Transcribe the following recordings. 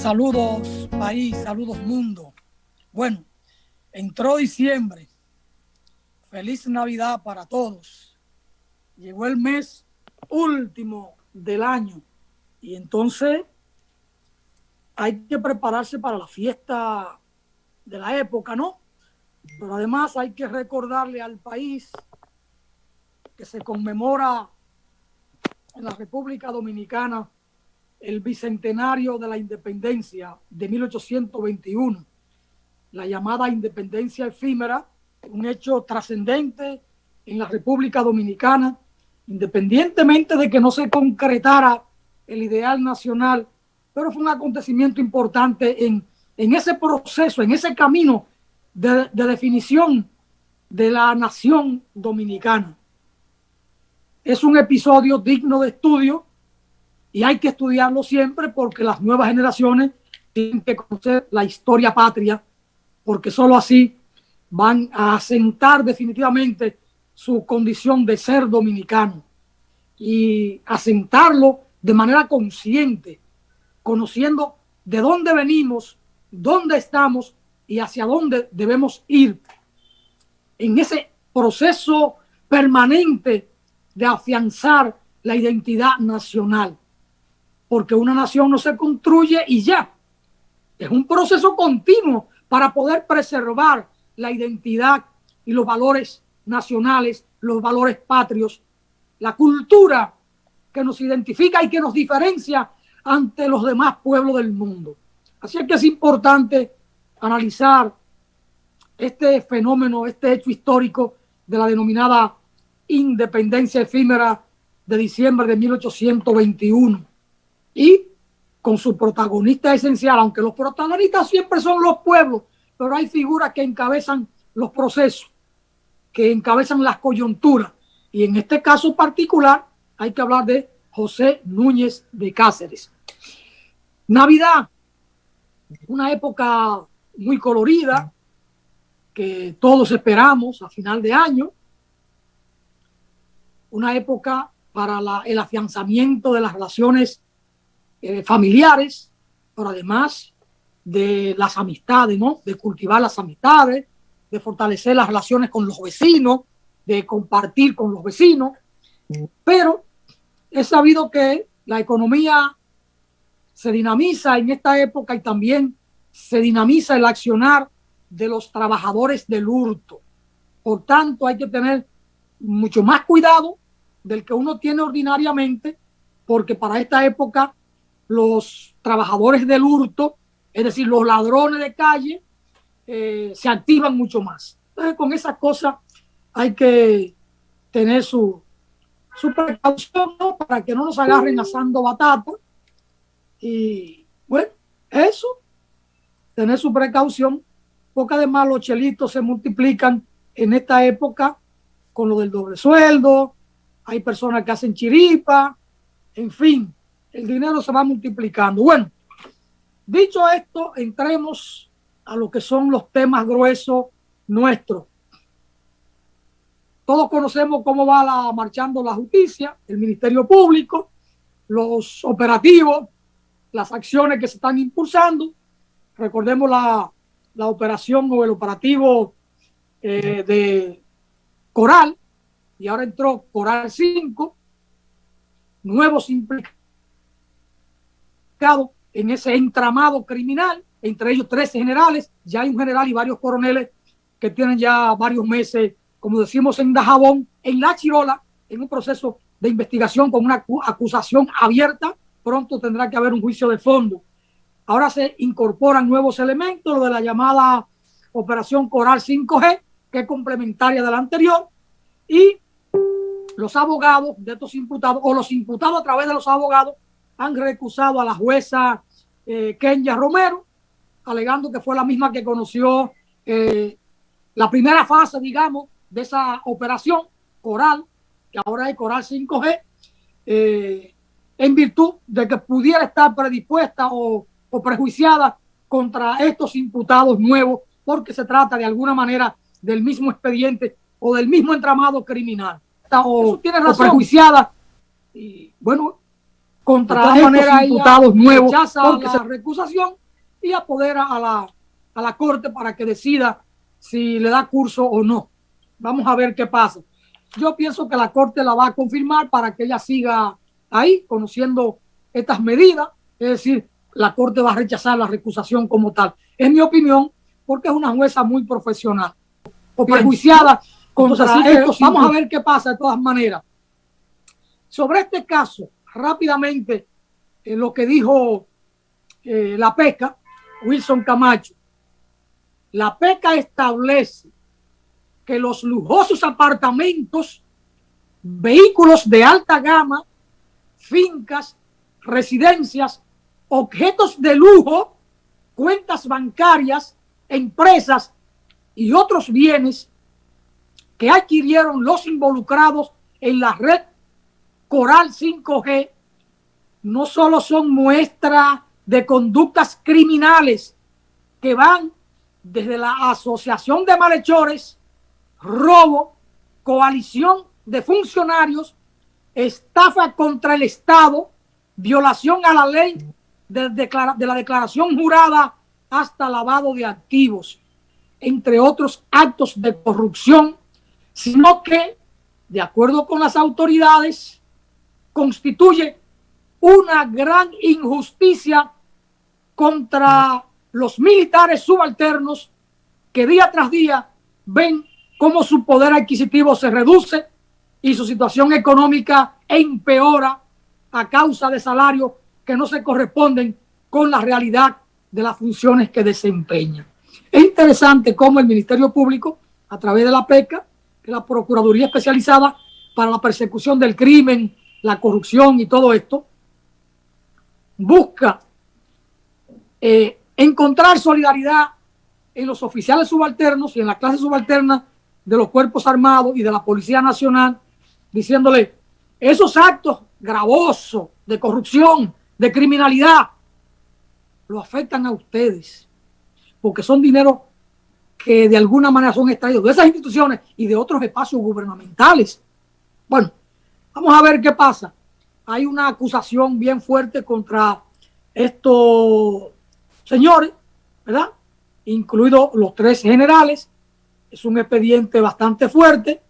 Saludos país, saludos mundo. Bueno, entró diciembre. Feliz Navidad para todos. Llegó el mes último del año y entonces hay que prepararse para la fiesta de la época, ¿no? Pero además hay que recordarle al país que se conmemora en la República Dominicana el bicentenario de la independencia de 1821, la llamada independencia efímera, un hecho trascendente en la República Dominicana, independientemente de que no se concretara el ideal nacional, pero fue un acontecimiento importante en ese proceso, en ese camino de definición de la nación dominicana. Es un episodio digno de estudio y hay que estudiarlo siempre porque las nuevas generaciones tienen que conocer la historia patria, porque solo así van a asentar definitivamente su condición de ser dominicano y asentarlo de manera consciente, conociendo de dónde venimos, dónde estamos y hacia dónde debemos ir en ese proceso permanente de afianzar la identidad nacional, porque una nación no se construye y ya, es un proceso continuo para poder preservar la identidad y los valores nacionales, los valores patrios, la cultura que nos identifica y que nos diferencia ante los demás pueblos del mundo. Así es que es importante analizar este fenómeno, este hecho histórico de la denominada independencia efímera de diciembre de 1821 y con su protagonista esencial, aunque los protagonistas siempre son los pueblos, pero hay figuras que encabezan los procesos, que encabezan las coyunturas, y en este caso particular hay que hablar de José Núñez de Cáceres. Navidad, una época muy colorida que todos esperamos a final de año, una época para el afianzamiento de las relaciones familiares, pero además de las amistades, ¿no? De cultivar las amistades, de fortalecer las relaciones con los vecinos, de compartir con los vecinos. Pero es sabido que la economía se dinamiza en esta época y también se dinamiza el accionar de los trabajadores del hurto. Por tanto, hay que tener mucho más cuidado del que uno tiene ordinariamente, porque para esta época los trabajadores del hurto, es decir, los ladrones de calle, se activan mucho más. Entonces, con esas cosas hay que tener su precaución, ¿no? Para que no nos agarren asando batata. Y bueno, eso, tener su precaución, porque además los chelitos se multiplican en esta época con lo del doble sueldo, hay personas que hacen chiripa, en fin, el dinero se va multiplicando. Bueno, dicho esto, entremos a lo que son los temas gruesos nuestros. Todos conocemos cómo va marchando la justicia, el Ministerio Público, los operativos, las acciones que se están impulsando. Recordemos la operación o el operativo de Coral, y ahora entró Coral 5, nuevos implicados en ese entramado criminal, entre ellos 13 generales, ya hay un general y varios coroneles que tienen ya varios meses, como decimos en Dajabón, en la Chirola, en un proceso de investigación con una acusación abierta. Pronto tendrá que haber un juicio de fondo. Ahora se incorporan nuevos elementos, lo de la llamada Operación Coral 5G, que es complementaria de la anterior, y los abogados de estos imputados, o los imputados a través de los abogados, han recusado a la jueza Kenya Romero, alegando que fue la misma que conoció la primera fase, digamos, de esa operación Coral, que ahora es Coral 5G, en virtud de que pudiera estar predispuesta o prejuiciada contra estos imputados nuevos, porque se trata de alguna manera del mismo expediente o del mismo entramado criminal. O tiene razón. O prejuiciada. Y bueno, contra estos imputados nuevos, porque la recusación y apodera a la Corte para que decida si le da curso o no. Vamos a ver qué pasa. Yo pienso que la Corte la va a confirmar para que ella siga ahí, conociendo estas medidas. Es decir, la Corte va a rechazar la recusación como tal. Es mi opinión, porque es una jueza muy profesional o prejuiciada contra estos. Vamos a ver qué pasa de todas maneras. Sobre este caso, rápidamente, lo que dijo la PECA, Wilson Camacho. La PECA establece que los lujosos apartamentos, vehículos de alta gama, fincas, residencias, objetos de lujo, cuentas bancarias, empresas y otros bienes que adquirieron los involucrados en la red Coral 5G no solo son muestra de conductas criminales que van desde la asociación de malhechores, robo, coalición de funcionarios, estafa contra el Estado, violación a la ley de la declaración jurada hasta lavado de activos, entre otros actos de corrupción, sino que, de acuerdo con las autoridades, constituye una gran injusticia contra los militares subalternos que día tras día ven cómo su poder adquisitivo se reduce y su situación económica empeora a causa de salarios que no se corresponden con la realidad de las funciones que desempeñan. Es interesante cómo el Ministerio Público, a través de la PECA, que es la Procuraduría Especializada para la Persecución del Crimen, la corrupción y todo esto, busca encontrar solidaridad en los oficiales subalternos y en la clase subalterna de los cuerpos armados y de la Policía Nacional, diciéndole, esos actos gravosos de corrupción, de criminalidad, lo afectan a ustedes, porque son dinero que de alguna manera son extraídos de esas instituciones y de otros espacios gubernamentales. Bueno, vamos a ver qué pasa. Hay una acusación bien fuerte contra estos señores, ¿verdad? Incluidos los 3 generales. Es un expediente bastante fuerte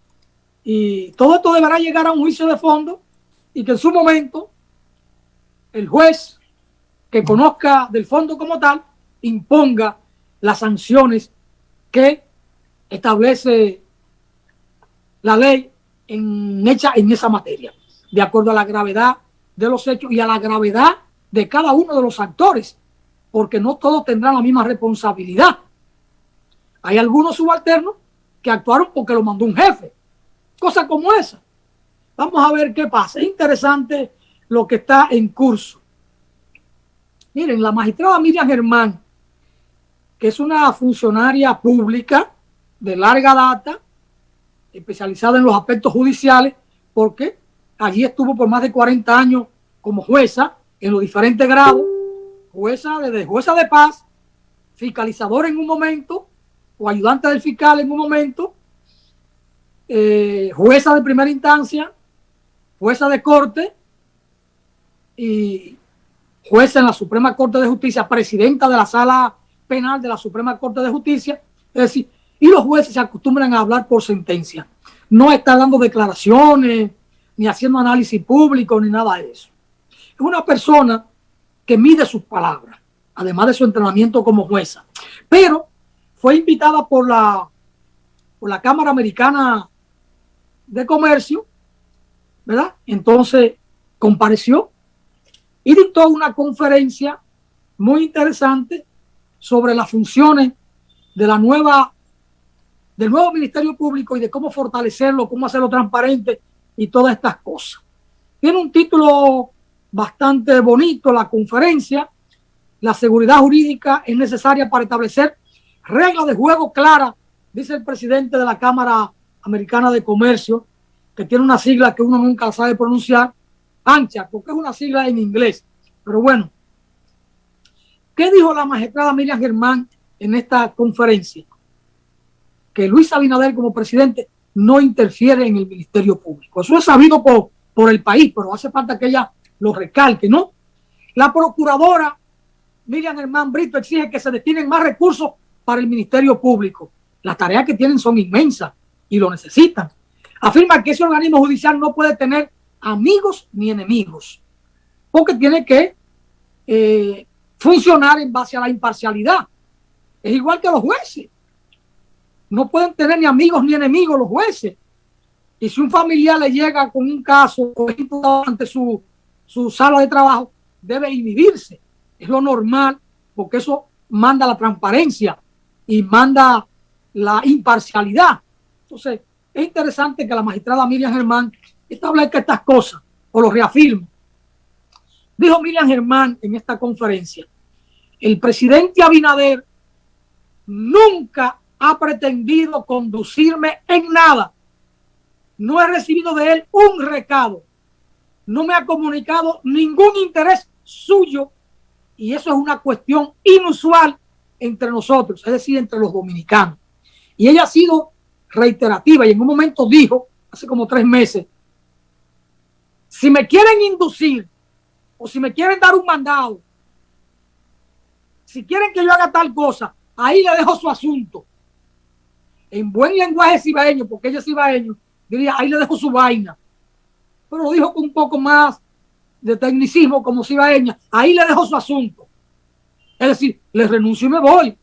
y todo esto deberá llegar a un juicio de fondo y que en su momento el juez que conozca del fondo como tal imponga las sanciones que establece la ley hecha en esa materia, de acuerdo a la gravedad de los hechos y a la gravedad de cada uno de los actores, porque no todos tendrán la misma responsabilidad. Hay algunos subalternos que actuaron porque lo mandó un jefe, cosas como esa. Vamos a ver qué pasa. Es interesante lo que está en curso. Miren, la magistrada Miriam Germán, que es una funcionaria pública de larga data, especializada en los aspectos judiciales, porque allí estuvo por más de 40 años como jueza en los diferentes grados, desde jueza de paz, fiscalizadora en un momento, o ayudante del fiscal en un momento, jueza de primera instancia, jueza de corte y jueza en la Suprema Corte de Justicia, presidenta de la Sala Penal de la Suprema Corte de Justicia. Es decir, y los jueces se acostumbran a hablar por sentencia. No está dando declaraciones, ni haciendo análisis público, ni nada de eso. Es una persona que mide sus palabras, además de su entrenamiento como jueza. Pero fue invitada por la Cámara Americana de Comercio, ¿verdad? Entonces compareció y dictó una conferencia muy interesante sobre las funciones de del nuevo Ministerio Público y de cómo fortalecerlo, cómo hacerlo transparente y todas estas cosas. Tiene un título bastante bonito la conferencia. La seguridad jurídica es necesaria para establecer reglas de juego claras, dice el presidente de la Cámara Americana de Comercio, que tiene una sigla que uno nunca sabe pronunciar, ANCHA, porque es una sigla en inglés. Pero bueno, ¿qué dijo la magistrada Miriam Germán en esta conferencia? Que Luis Abinader como presidente no interfiere en el Ministerio Público. Eso es sabido por el país, pero hace falta que ella lo recalque, ¿no? La procuradora Miriam Germán Brito exige que se destinen más recursos para el Ministerio Público. Las tareas que tienen son inmensas y lo necesitan. Afirma que ese organismo judicial no puede tener amigos ni enemigos, porque tiene que funcionar en base a la imparcialidad. Es igual que los jueces. No pueden tener ni amigos ni enemigos los jueces. Y si un familiar le llega con un caso ante su sala de trabajo, debe inhibirse. Es lo normal, porque eso manda la transparencia y manda la imparcialidad. Entonces, es interesante que la magistrada Miriam Germán establezca estas cosas, o lo reafirme. Dijo Miriam Germán en esta conferencia: el presidente Abinader nunca ha pretendido conducirme en nada. No he recibido de él un recado. No me ha comunicado ningún interés suyo, y eso es una cuestión inusual entre nosotros, es decir, entre los dominicanos. Y ella ha sido reiterativa y en un momento dijo, hace como 3 meses, si me quieren inducir o si me quieren dar un mandado, si quieren que yo haga tal cosa, ahí le dejo su asunto. En buen lenguaje cibaeño, porque ella es cibaeño, diría, ahí le dejo su vaina. Pero lo dijo con un poco más de tecnicismo como cibaeña, ahí le dejo su asunto. Es decir, le renuncio y me voy.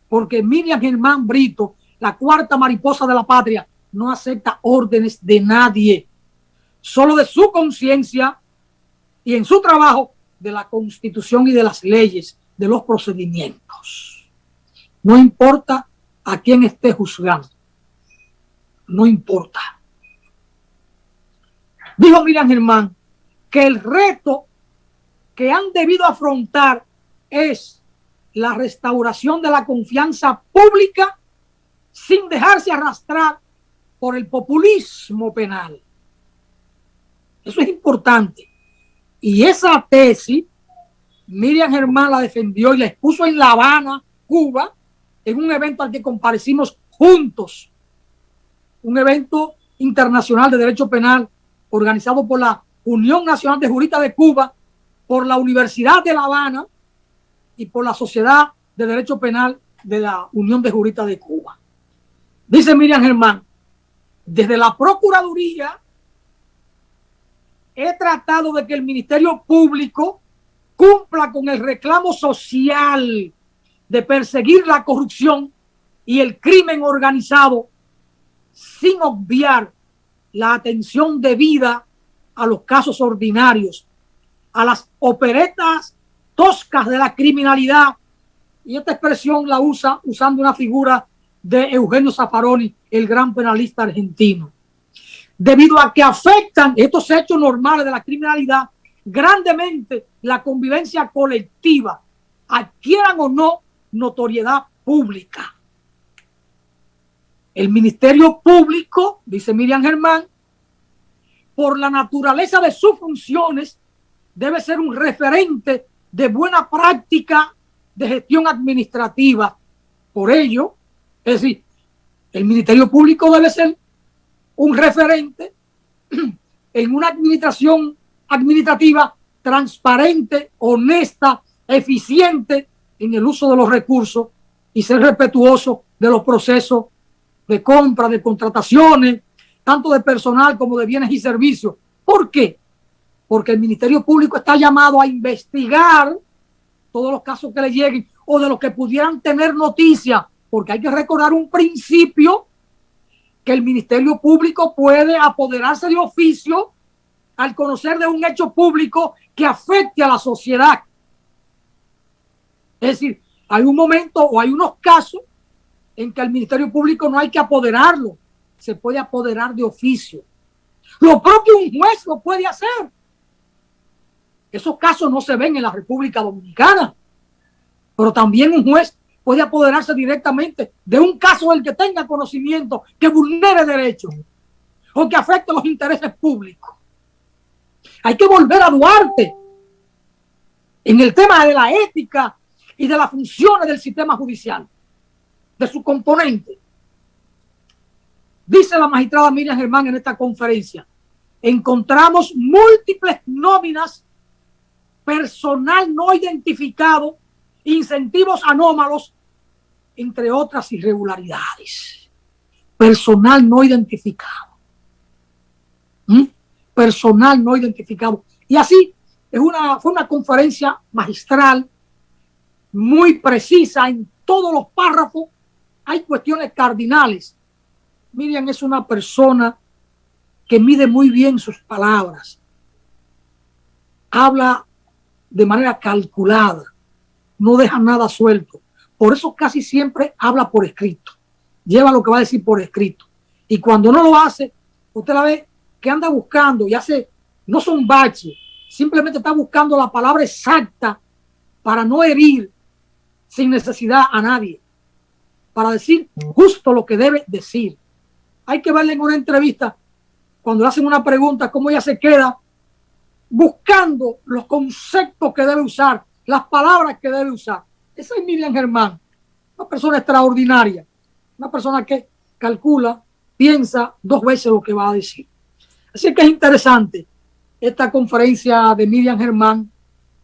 Porque Miriam Germán Brito, la cuarta mariposa de la patria, no acepta órdenes de nadie, solo de su conciencia y en su trabajo de la Constitución y de las leyes, de los procedimientos. No importa a quién esté juzgando. No importa. Dijo Miriam Germán que el reto que han debido afrontar es la restauración de la confianza pública sin dejarse arrastrar por el populismo penal. Eso es importante. Y esa tesis, Miriam Germán la defendió y la expuso en La Habana, Cuba, en un evento al que comparecimos juntos. Un evento internacional de derecho penal organizado por la Unión Nacional de Juristas de Cuba, por la Universidad de La Habana y por la Sociedad de Derecho Penal de la Unión de Juristas de Cuba. Dice Miriam Germán, desde la Procuraduría he tratado de que el Ministerio Público cumpla con el reclamo social de perseguir la corrupción y el crimen organizado sin obviar la atención debida a los casos ordinarios, a las operetas toscas de la criminalidad. Y esta expresión la usa usando una figura de Eugenio Zaffaroni, el gran penalista argentino. Debido a que afectan estos hechos normales de la criminalidad grandemente la convivencia colectiva, adquieran o no notoriedad pública. El Ministerio Público, dice Miriam Germán, por la naturaleza de sus funciones, debe ser un referente de buena práctica de gestión administrativa. Por ello, es decir, el Ministerio Público debe ser un referente en una administración administrativa transparente, honesta, eficiente en el uso de los recursos y ser respetuoso de los procesos de compra, de contrataciones, tanto de personal como de bienes y servicios. ¿Por qué? Porque el Ministerio Público está llamado a investigar todos los casos que le lleguen o de los que pudieran tener noticia, porque hay que recordar un principio, que el Ministerio Público puede apoderarse de oficio al conocer de un hecho público que afecte a la sociedad. Es decir, hay un momento o hay unos casos en que al Ministerio Público no hay que apoderarlo, se puede apoderar de oficio. Lo propio un juez lo puede hacer. Esos casos no se ven en la República Dominicana, pero también un juez puede apoderarse directamente de un caso del que tenga conocimiento que vulnere derechos o que afecte los intereses públicos. Hay que volver a Duarte en el tema de la ética y de las funciones del sistema judicial, de su componente. Dice la magistrada Miriam Germán en esta conferencia, encontramos múltiples nóminas, personal no identificado, incentivos anómalos, entre otras irregularidades. Personal no identificado. Personal no identificado. Y así fue una conferencia magistral, muy precisa en todos los párrafos. Hay cuestiones cardinales. Miriam es una persona que mide muy bien sus palabras. Habla de manera calculada, no deja nada suelto. Por eso casi siempre habla por escrito. Lleva lo que va a decir por escrito. Y cuando no lo hace, usted la ve que anda buscando y hace, no son baches, simplemente está buscando la palabra exacta para no herir sin necesidad a nadie, para decir justo lo que debe decir. Hay que verle en una entrevista, cuando le hacen una pregunta, cómo ella se queda buscando los conceptos que debe usar, las palabras que debe usar. Esa es Miriam Germán, una persona extraordinaria, una persona que calcula, piensa dos veces lo que va a decir. Así que es interesante esta conferencia de Miriam Germán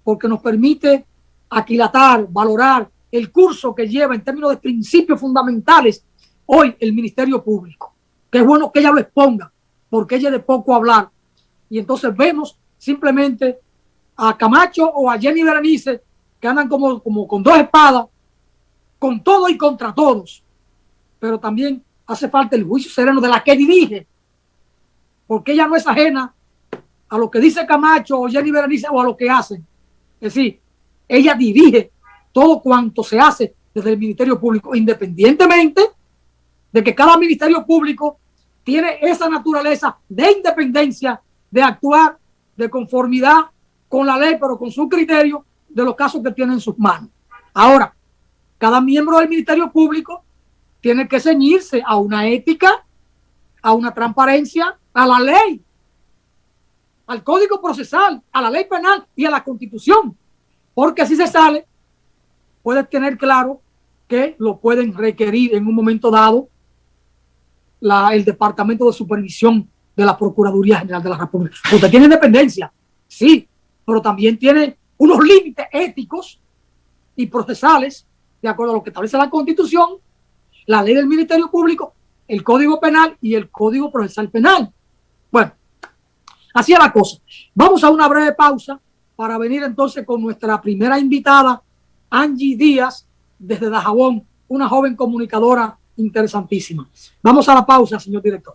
porque nos permite aquilatar, valorar el curso que lleva en términos de principios fundamentales hoy el Ministerio Público. Que es bueno que ella lo exponga porque ella es de poco hablar. Y entonces vemos simplemente a Camacho o a Jenny Berenice que andan como con dos espadas, con todo y contra todos. Pero también hace falta el juicio sereno de la que dirige, porque ella no es ajena a lo que dice Camacho o Jenny Berenice o a lo que hacen. Es decir, ella dirige todo cuanto se hace desde el Ministerio Público, independientemente de que cada Ministerio Público tiene esa naturaleza de independencia, de actuar de conformidad con la ley, pero con su criterio de los casos que tiene en sus manos. Ahora, cada miembro del Ministerio Público tiene que ceñirse a una ética, a una transparencia, a la ley, al Código Procesal, a la ley penal y a la Constitución. Porque si se sale, puedes tener claro que lo pueden requerir en un momento dado el Departamento de Supervisión de la Procuraduría General de la República. Usted tiene independencia, sí, pero también tiene unos límites éticos y procesales de acuerdo a lo que establece la Constitución, la ley del Ministerio Público, el Código Penal y el Código Procesal Penal. Bueno, así es la cosa. Vamos a una breve pausa para venir entonces con nuestra primera invitada, Angie Díaz, desde Dajabón, una joven comunicadora interesantísima. Vamos a la pausa, señor director.